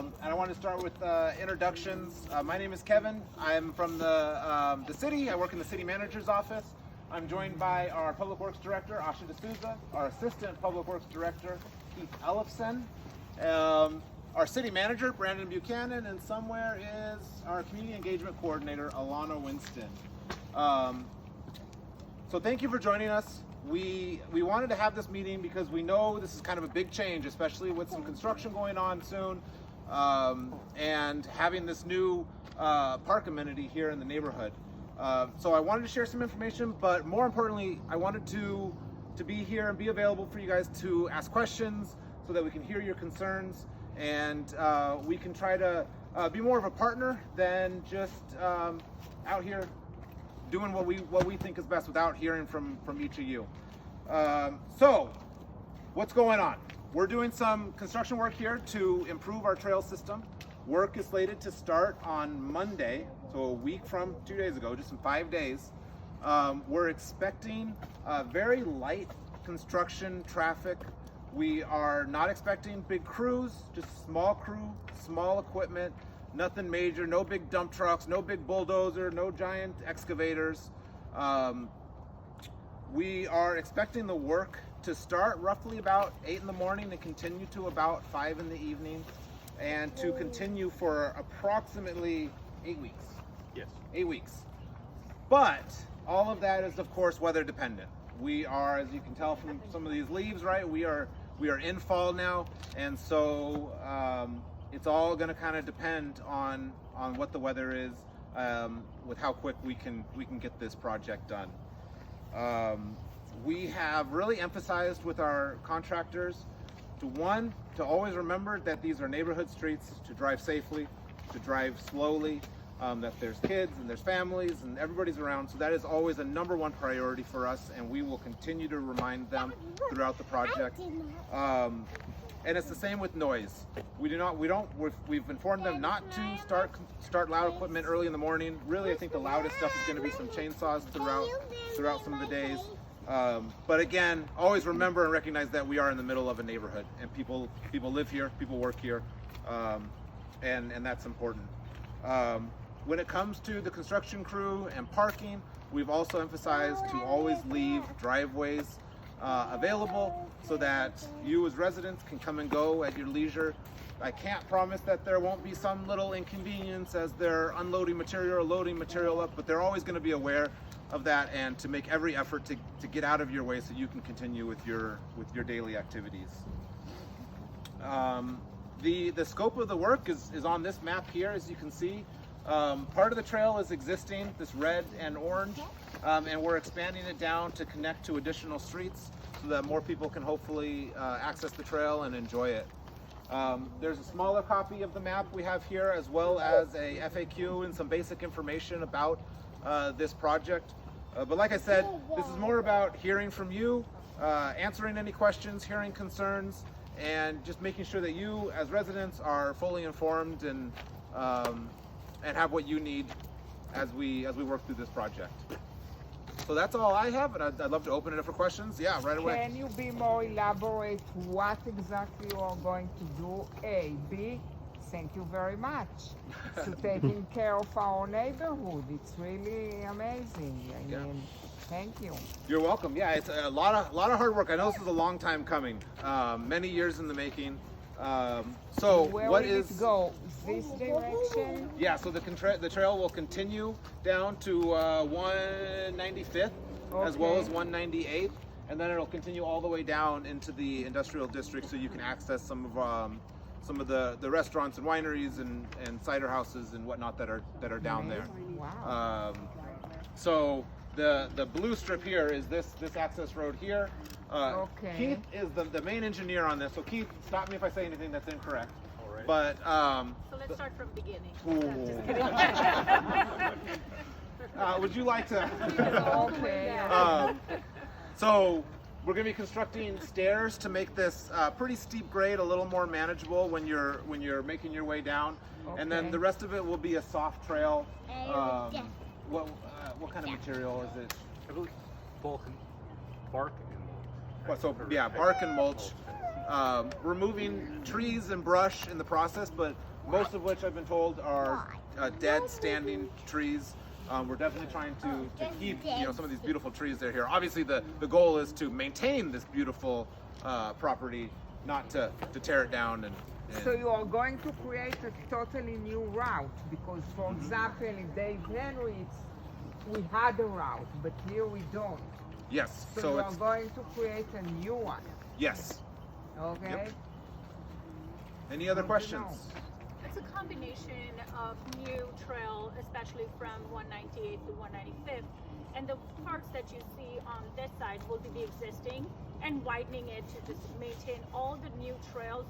And I want to start with introductions. My name is Kevin. I'm from the city. I work in the city manager's office. I'm joined by our Public Works Director, Asha D'Souza, our Assistant Public Works Director, Keith Ellefson, our City Manager, Brandon Buchanan, and somewhere is our Community Engagement Coordinator, Alana Winston. So thank you for joining us. We wanted to have this meeting because we know this is kind of a big change, especially with some construction going on soon, and having this new park amenity here in the neighborhood. So I wanted to share some information, but more importantly, I wanted to be here and be available for you guys to ask questions so that we can hear your concerns, and we can try to be more of a partner than just out here doing what we think is best without hearing from each of you. So what's going on? We're doing some construction work here to improve our trail system. Work is slated to start on Monday, so a week from 2 days ago, just in 5 days. We're expecting very light construction traffic. We are not expecting big crews, just small crew, small equipment, nothing major, no big dump trucks, no big bulldozer, no giant excavators. We are expecting the work to start roughly about 8 in the morning and continue to about 5 in the evening, and to continue for approximately 8 weeks. Yes. 8 weeks. But all of that is, of course, weather dependent. We are, as you can tell from some of these leaves, right? We are in fall now, and so it's all going to kind of depend on what the weather is, with how quick we can get this project done. We have really emphasized with our contractors to always remember that these are neighborhood streets, to drive safely, to drive slowly, that there's kids and there's families and everybody's around. So that is always a #1 priority for us, and we will continue to remind them throughout the project. And it's the same with noise. We've informed them not to start loud equipment early in the morning. Really, I think the loudest stuff is going to be some chainsaws throughout some of the days. But again, always remember and recognize that we are in the middle of a neighborhood, and people live here, people work here, and that's important. When it comes to the construction crew and parking, we've also emphasized to always leave driveways available so that you as residents can come and go at your leisure. I can't promise that there won't be some little inconvenience as they're unloading material or loading material up, but they're always going to be aware of that, and to make every effort to get out of your way so you can continue with your daily activities. The scope of the work is on this map here, as you can see. Part of the trail is existing, this red and orange, and we're expanding it down to connect to additional streets so that more people can hopefully access the trail and enjoy it. There's a smaller copy of the map we have here, as well as a FAQ and some basic information about this project. But like I said, this is more about hearing from you, answering any questions, hearing concerns, and just making sure that you as residents are fully informed and have what you need as we work through this project. So that's all I have, and I'd love to open it up for questions. Yeah, right away. Can you be more elaborate what exactly you are going to do? A, B, thank you very much to taking care of our neighborhood. It's really amazing. I mean, thank you. You're welcome. Yeah, it's a lot of hard work. I know this is a long time coming, many years in the making. So where what will is it go? This direction? Yeah, so the trail will continue down to 195th, as well as 198th, and then it'll continue all the way down into the industrial district, so you can access some of the restaurants and wineries and cider houses and whatnot that are down there. Wow. So the blue strip here is this access road here. Okay. Keith is the main engineer on this, so Keith, stop me if I say anything that's incorrect. All right. But so let's start from the beginning. Would you like to? Okay. So we're going to be constructing stairs to make this pretty steep grade a little more manageable when you're making your way down, and then the rest of it will be a soft trail. What kind of material is it? I believe bark and mulch. So yeah, bark and mulch. Removing trees and brush in the process, but most of which I've been told are dead standing trees. We're definitely trying to keep some of these beautiful trees that are here. Obviously, the goal is to maintain this beautiful property, not to tear it down. And So you are going to create a totally new route because, for example, in Dave Henry, we had a route, but here we don't. yes, So you are going to create a new one. yes. Okay. Yep. Any other questions? It's a combination of new trail, especially from 198th to 195th. And the parts that you see on this side will be the existing and widening it to just maintain all the new trails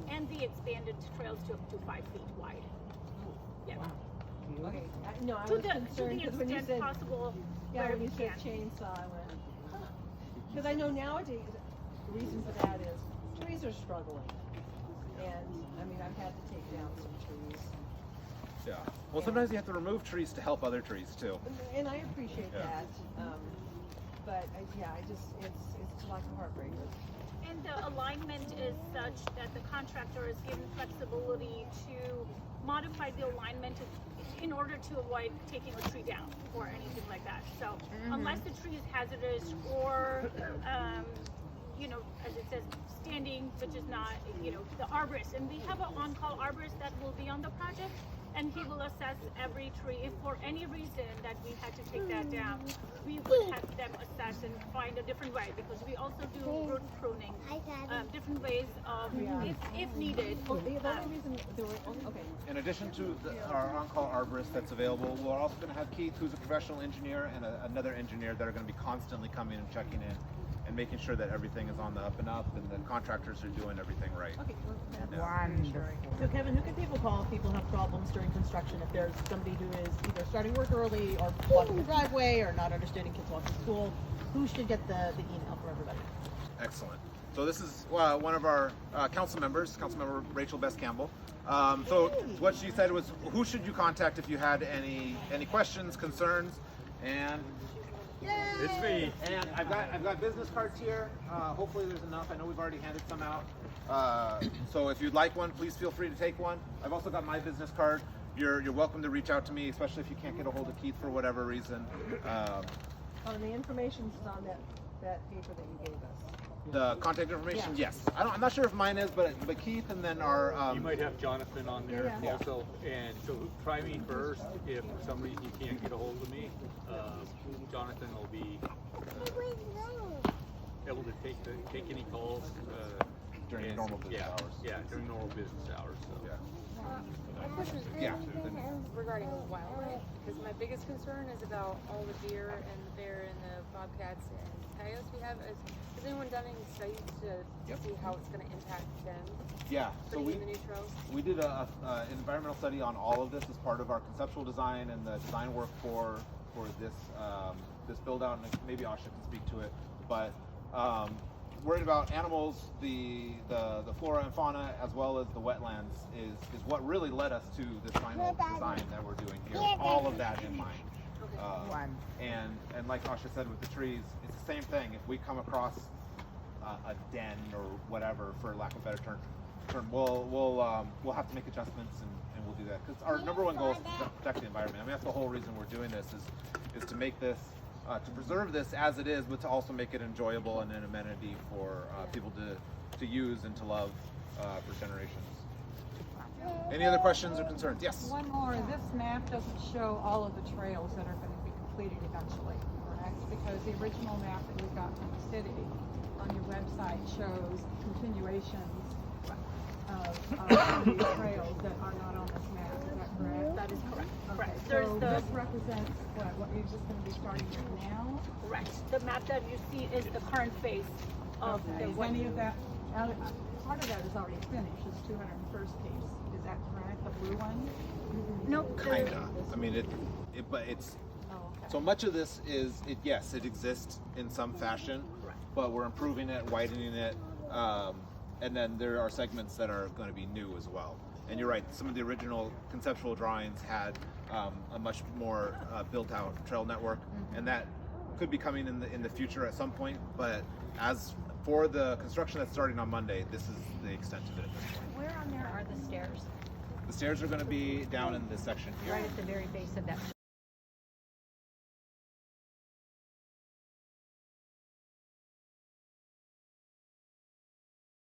and the expanded trails to up to 5 feet wide. Yeah. Okay. No, I To was the concerned because when you extent said, possible. yeah, where when you we said can. chainsaw, I went, because I know nowadays, the reason for that is trees are struggling. And, I mean, I've had to take down some trees. Yeah. Well, sometimes you have to remove trees to help other trees too. And I appreciate Yeah. that. But, it's like a heartbreaker. And the alignment is such that the contractor is given flexibility to modify the alignment in order to avoid taking a tree down or anything like that. So unless the tree is hazardous or, as it says, standing, which is not, the arborist. And we have an on-call arborist that will be on the project, and he will assess every tree. If for any reason that we had to take that down, we would have them assess and find a different way, because we also do root pruning, different ways of, if needed. The only reason there were, okay. In addition to our on-call arborist that's available, we're also going to have Keith, who's a professional engineer, and another engineer that are going to be constantly coming and checking in and making sure that everything is on the up and up and the contractors are doing everything right. Okay, well, that's Wonderful. So Kevin, who can people call if people have problems during construction? If there's somebody who is either starting work early or blocking the driveway or not understanding kids walking to school, who should get the email from everybody? Excellent. So this is one of our council members, Councilmember Rachel Best-Campbell. So what she said was, who should you contact if you had any questions, concerns, and It's me. And I've got business cards here. Hopefully there's enough. I know we've already handed some out. So if you'd like one, please feel free to take one. I've also got my business card. You're welcome to reach out to me, especially if you can't get a hold of Keith for whatever reason. And the information's on that paper that you gave us. The contact information, Yeah. yes. I'm not sure if mine is, but Keith and then our You might have Jonathan on there Yeah. also. And so try me first. If for some reason you can't get a hold of me, Jonathan will be able to take any calls during and- normal business hours. Yeah, during normal business hours. So. Yeah. My question is Yeah. regarding wildlife, because my biggest concern is about all the deer and the bear and the bobcats and coyotes we have. Has anyone done any studies to see how it's going to impact them Yeah. So putting we in the new trails? We did an environmental study on all of this as part of our conceptual design and the design work for this build out, and maybe Asha can speak to it. But worried about animals, the flora and fauna, as well as the wetlands is what really led us to this final design that we're doing here. All of that in mind. And like Asha said with the trees, it's the same thing. If we come across a den or whatever, for lack of a better term, we'll have to make adjustments and we'll do that, because our number one goal is to protect the environment. I mean, that's the whole reason we're doing this is to make this to preserve this as it is, but to also make it enjoyable and an amenity for people to use and to love for generations. Any other questions or concerns? Yes. One more. This map doesn't show all of the trails that are going to be completed eventually, correct? Because the original map that we got from the city on your website shows continuations of these trails that are not on this map. Is that correct? That is correct. Okay, Correct. so There's this represents what you're just going to be starting with now? correct. The map that you see is the current phase of Okay. the Is any of that, part of that is already finished, it's 201st piece. Is that correct, the blue one? No, Kinda. I mean, but it's Oh, okay. so much of this is yes, it exists in some fashion, but we're improving it, widening it, and then there are segments that are going to be new as well. And you're right, some of the original conceptual drawings had a much more built-out trail network, and that could be coming in the future at some point. But as for the construction that's starting on Monday, this is the extent of it at this point. Where on there are the stairs? The stairs are going to be down in this section here. Right at the very base of that